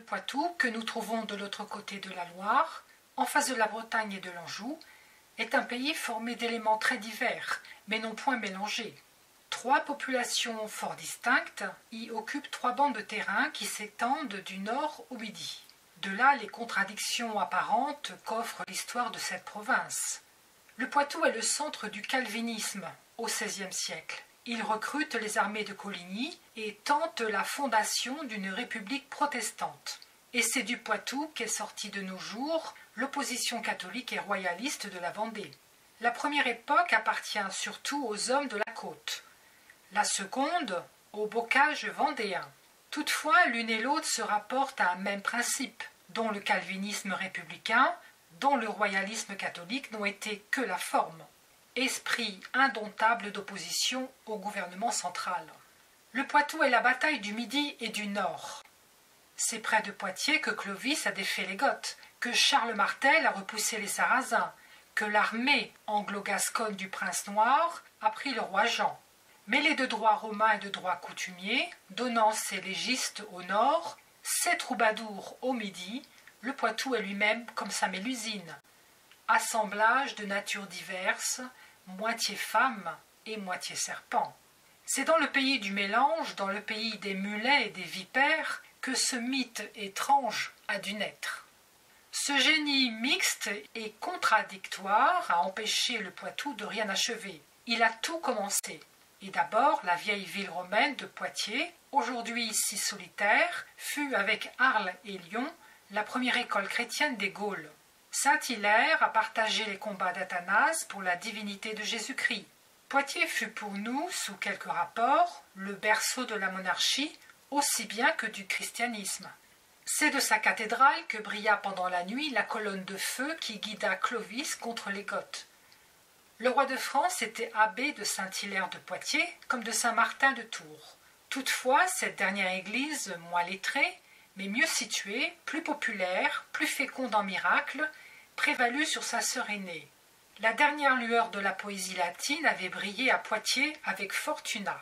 Poitou, que nous trouvons de l'autre côté de la Loire, en face de la Bretagne et de l'Anjou, est un pays formé d'éléments très divers, mais non point mélangés. Trois populations fort distinctes y occupent trois bandes de terrain qui s'étendent du nord au midi. De là les contradictions apparentes qu'offre l'histoire de cette province. Le Poitou est le centre du calvinisme au XVIe siècle. Il recrute les armées de Coligny et tente la fondation d'une république protestante. Et c'est du Poitou qu'est sortie de nos jours l'opposition catholique et royaliste de la Vendée. La première époque appartient surtout aux hommes de la côte, la seconde au bocage vendéen. Toutefois, l'une et l'autre se rapportent à un même principe, dont le calvinisme républicain, dont le royalisme catholique n'ont été que la forme. Esprit indomptable d'opposition au gouvernement central. Le Poitou est la bataille du Midi et du Nord. C'est près de Poitiers que Clovis a défait les Goths, que Charles Martel a repoussé les Sarrasins, que l'armée anglo-gasconne du prince noir a pris le roi Jean. Mêlé de droit romain et de droit coutumier, donnant ses légistes au nord, ses troubadours au midi, le Poitou est lui-même comme sa Mélusine. Assemblage de natures diverses, moitié femme et moitié serpent. C'est dans le pays du mélange, dans le pays des mulets et des vipères, que ce mythe étrange a dû naître. Ce génie mixte et contradictoire a empêché le Poitou de rien achever. Il a tout commencé. Et d'abord, la vieille ville romaine de Poitiers, aujourd'hui si solitaire, fut avec Arles et Lyon la première école chrétienne des Gaules. Saint-Hilaire a partagé les combats d'Athanase pour la divinité de Jésus-Christ. Poitiers fut pour nous, sous quelques rapports, le berceau de la monarchie, aussi bien que du christianisme. C'est de sa cathédrale que brilla pendant la nuit la colonne de feu qui guida Clovis contre les Goths. Le roi de France était abbé de Saint-Hilaire de Poitiers comme de Saint-Martin de Tours. Toutefois, cette dernière église, moins lettrée, mais mieux située, plus populaire, plus féconde en miracles, prévalut sur sa sœur aînée. La dernière lueur de la poésie latine avait brillé à Poitiers avec Fortuna.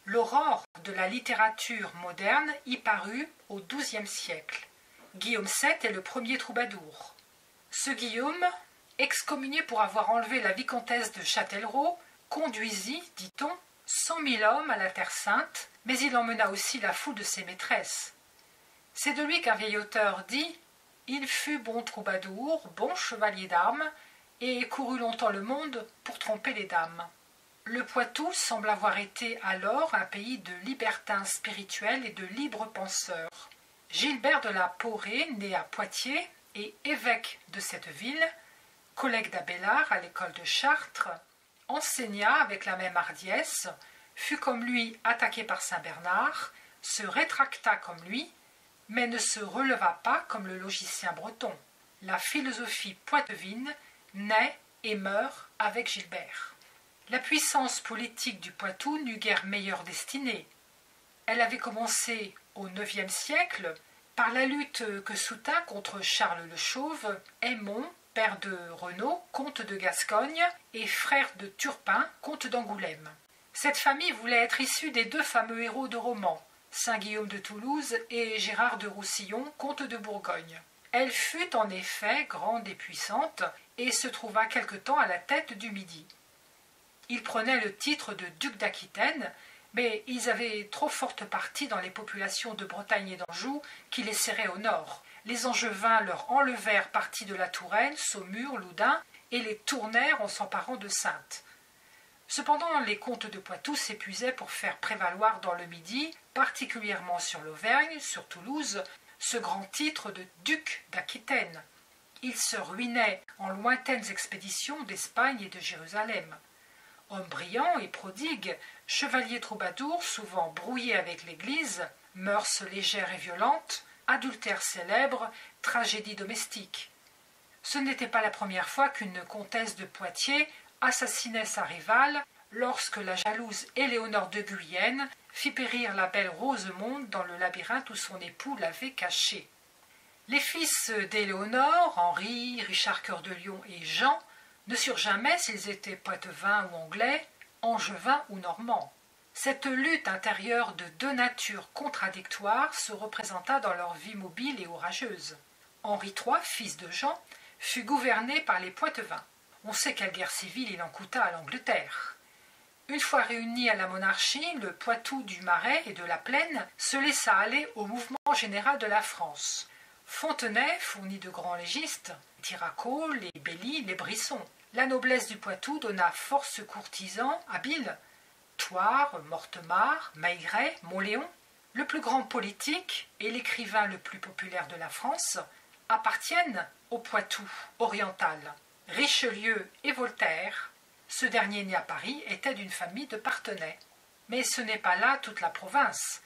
L'aurore de la littérature moderne y parut au XIIe siècle. Guillaume VII est le premier troubadour. Ce Guillaume, excommunié pour avoir enlevé la vicomtesse de Châtellerault, conduisit, dit-on, 100 000 hommes à la Terre Sainte, mais il emmena aussi la foule de ses maîtresses. C'est de lui qu'un vieil auteur dit « Il fut bon troubadour, bon chevalier d'armes, et courut longtemps le monde pour tromper les dames. » Le Poitou semble avoir été alors un pays de libertins spirituels et de libres penseurs. Gilbert de la Porée, né à Poitiers et évêque de cette ville, collègue d'Abélard à l'école de Chartres, enseigna avec la même hardiesse, fut comme lui attaqué par saint Bernard, se rétracta comme lui, mais ne se releva pas comme le logicien breton. La philosophie poitevine naît et meurt avec Gilbert. La puissance politique du Poitou n'eut guère meilleure destinée. Elle avait commencé au IXe siècle par la lutte que soutint contre Charles le Chauve Aymon, père de Renaud, comte de Gascogne, et frère de Turpin, comte d'Angoulême. Cette famille voulait être issue des deux fameux héros de roman, Saint Guillaume de Toulouse et Gérard de Roussillon, comte de Bourgogne. Elle fut en effet grande et puissante et se trouva quelque temps à la tête du Midi. Ils prenaient le titre de duc d'Aquitaine, mais ils avaient trop forte partie dans les populations de Bretagne et d'Anjou qui les serraient au nord. Les Angevins leur enlevèrent partie de la Touraine, Saumur, Loudun, et les tournèrent en s'emparant de Saintes. Cependant, les comtes de Poitou s'épuisaient pour faire prévaloir dans le Midi, particulièrement sur l'Auvergne, sur Toulouse, ce grand titre de duc d'Aquitaine. Ils se ruinaient en lointaines expéditions d'Espagne et de Jérusalem. Homme brillant et prodigue, chevalier troubadour souvent brouillé avec l'Église, mœurs légères et violentes, adultère célèbre, tragédie domestique. Ce n'était pas la première fois qu'une comtesse de Poitiers assassinait sa rivale lorsque la jalouse Éléonore de Guyenne fit périr la belle Rosemonde dans le labyrinthe où son époux l'avait cachée. Les fils d'Éléonore, Henri, Richard Cœur de Lion et Jean, ne surent jamais s'ils étaient poitevins ou anglais, angevins ou normands. Cette lutte intérieure de deux natures contradictoires se représenta dans leur vie mobile et orageuse. Henri III, fils de Jean, fut gouverné par les Poitevins. On sait quelle guerre civile il en coûta à l'Angleterre. Une fois réunis à la monarchie, le Poitou du Marais et de la Plaine se laissa aller au mouvement général de la France. Fontenay fournit de grands légistes, Tiraco, les Belly, les Brissons. La noblesse du Poitou donna force courtisans habiles, Thouars, Mortemart, Maigret, Montléon. Le plus grand politique et l'écrivain le plus populaire de la France appartiennent au Poitou oriental. Richelieu et Voltaire, ce dernier né à Paris, était d'une famille de Parthenay. Mais ce n'est pas là toute la province.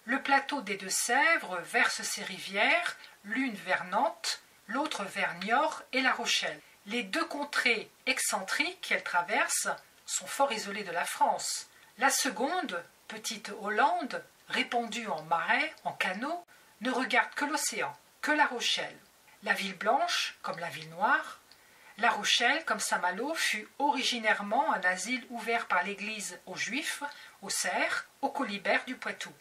Le plateau des Deux-Sèvres verse ses rivières, l'une vers Nantes, l'autre vers Niort et La Rochelle. Les deux contrées excentriques qu'elle traverse sont fort isolées de la France. La seconde, petite Hollande, répandue en marais, en canaux, ne regarde que l'océan, que La Rochelle. La ville blanche, comme la ville noire, La Rochelle, comme Saint-Malo, fut originairement un asile ouvert par l'Église aux Juifs, aux serfs, aux colibères du Poitou.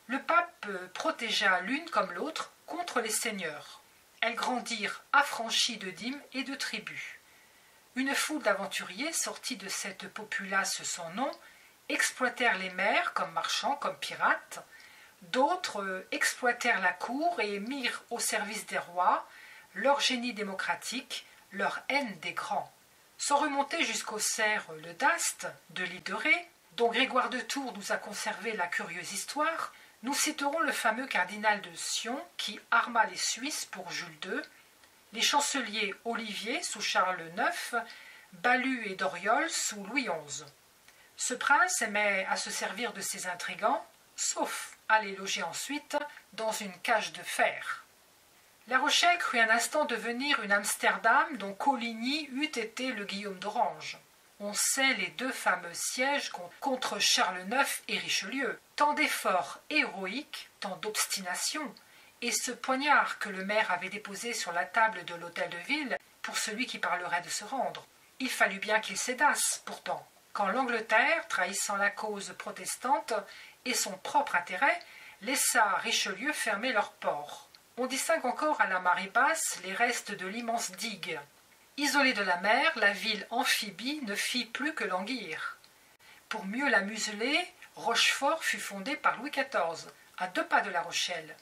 Le pape protégea l'une comme l'autre contre les seigneurs. Elles grandirent affranchies de dîmes et de tribus. Une foule d'aventuriers sortis de cette populace sans nom exploitèrent les mers comme marchands, comme pirates. D'autres exploitèrent la cour et mirent au service des rois leur génie démocratique, leur haine des grands. Sans remonter jusqu'au cerf le d'Ast de l'île de Ré, dont Grégoire de Tours nous a conservé la curieuse histoire, nous citerons le fameux cardinal de Sion qui arma les Suisses pour Jules II, les chanceliers Olivier sous Charles IX, Balu et Doriol sous Louis XI. Ce prince aimait à se servir de ses intrigants, sauf à les loger ensuite dans une cage de fer. La Rochelle crut un instant devenir une Amsterdam dont Coligny eût été le Guillaume d'Orange. On sait les deux fameux sièges contre Charles IX et Richelieu, tant d'efforts héroïques, tant d'obstination, et ce poignard que le maire avait déposé sur la table de l'hôtel de ville pour celui qui parlerait de se rendre. Il fallut bien qu'il cédasse, pourtant, quand l'Angleterre, trahissant la cause protestante et son propre intérêt, laissa Richelieu fermer leurs ports. On distingue encore à la marée basse les restes de l'immense digue. Isolée de la mer, la ville amphibie ne fit plus que languir. Pour mieux la museler, Rochefort fut fondé par Louis XIV, à 2 pas de La Rochelle,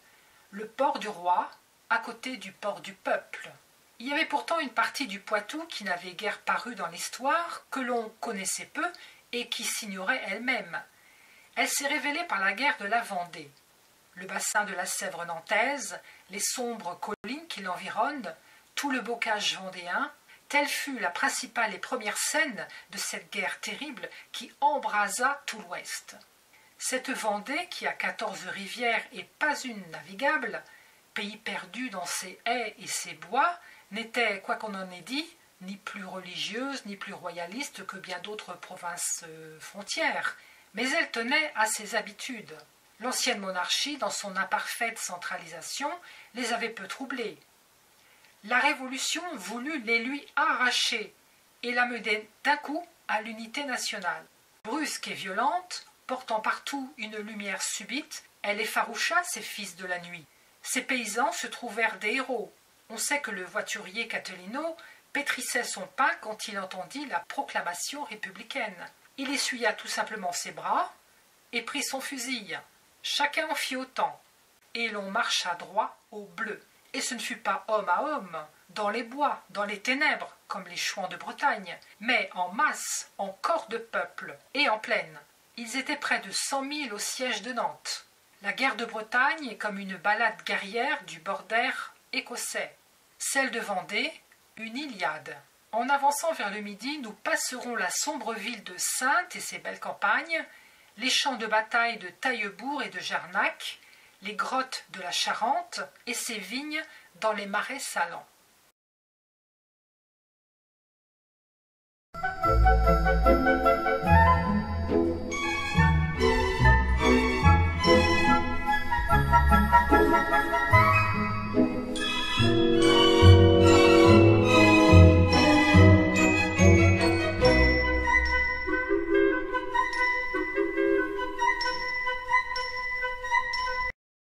le port du roi, à côté du port du peuple. Il y avait pourtant une partie du Poitou qui n'avait guère paru dans l'histoire, que l'on connaissait peu et qui s'ignorait elle-même. Elle s'est révélée par la guerre de la Vendée. Le bassin de la Sèvre nantaise, les sombres collines qui l'environnent, tout le bocage vendéen, telle fut la principale et première scène de cette guerre terrible qui embrasa tout l'Ouest. Cette Vendée, qui a 14 rivières et pas une navigable, pays perdu dans ses haies et ses bois, n'était, quoi qu'on en ait dit, ni plus religieuse ni plus royaliste que bien d'autres provinces frontières, mais elle tenait à ses habitudes. L'ancienne monarchie, dans son imparfaite centralisation, les avait peu troublés. La Révolution voulut les lui arracher et la mener d'un coup à l'unité nationale. Brusque et violente, portant partout une lumière subite, elle effaroucha ces fils de la nuit. Ces paysans se trouvèrent des héros. On sait que le voiturier Castellino pétrissait son pain quand il entendit la proclamation républicaine. Il essuya tout simplement ses bras et prit son fusil. Chacun en fit autant, et l'on marcha droit au bleu. Et ce ne fut pas homme à homme, dans les bois, dans les ténèbres, comme les chouans de Bretagne, mais en masse, en corps de peuple, et en plaine. Ils étaient près de 100 000 au siège de Nantes. La guerre de Bretagne est comme une ballade guerrière du Border écossais. Celle de Vendée, une Iliade. En avançant vers le midi, nous passerons la sombre ville de Saintes et ses belles campagnes, les champs de bataille de Taillebourg et de Jarnac, les grottes de la Charente et ses vignes dans les marais salants.